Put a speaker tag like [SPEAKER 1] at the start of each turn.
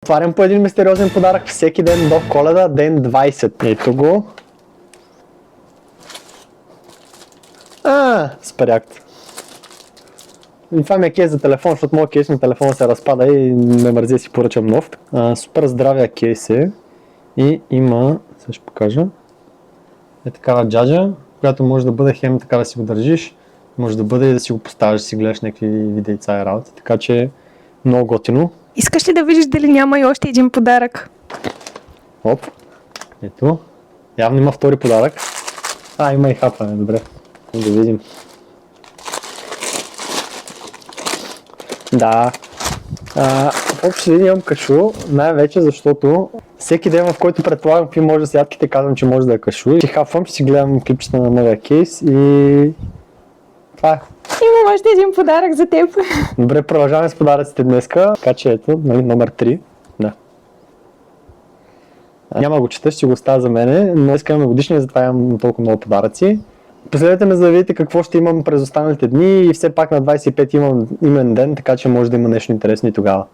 [SPEAKER 1] Отварям по един мистериозен подарък всеки ден до Коледа, ден 20. Ето го. Супер якото. И това ми е кейс за телефон, защото моят кейс на телефона се разпада и ме мързи да си поръчам нов. Супер здравия кейс е. И има, сега ще покажа, е такава джаджа, която може да бъде хем така да си го държиш, може да бъде и да си го поставиш, да си гледаш някакви видеица и работи, така че много готино.
[SPEAKER 2] Искаш ли да видиш дали няма и още един подарък?
[SPEAKER 1] Оп, ето, явно има втори подарък. Има и хапане, добре, да видим. Да, общо имам кашу, най-вече защото всеки ден, в който предполагам какви може да са ядките, казвам, че може да е кашу. Ще хапвам, ще си гледам клипчета на новия кейс и това е.
[SPEAKER 2] Има още един подарък за теб.
[SPEAKER 1] Добре, продължаваме с подаръците днеска, така че ето, номер 3. Да. Няма го чета, ще го оставя за мене, но днес имаме годишния, затова имам толкова много подаръци. Последете ме за да видите какво ще имам през останалите дни и все пак на 25 имам имен ден, така че може да има нещо интересно и тогава.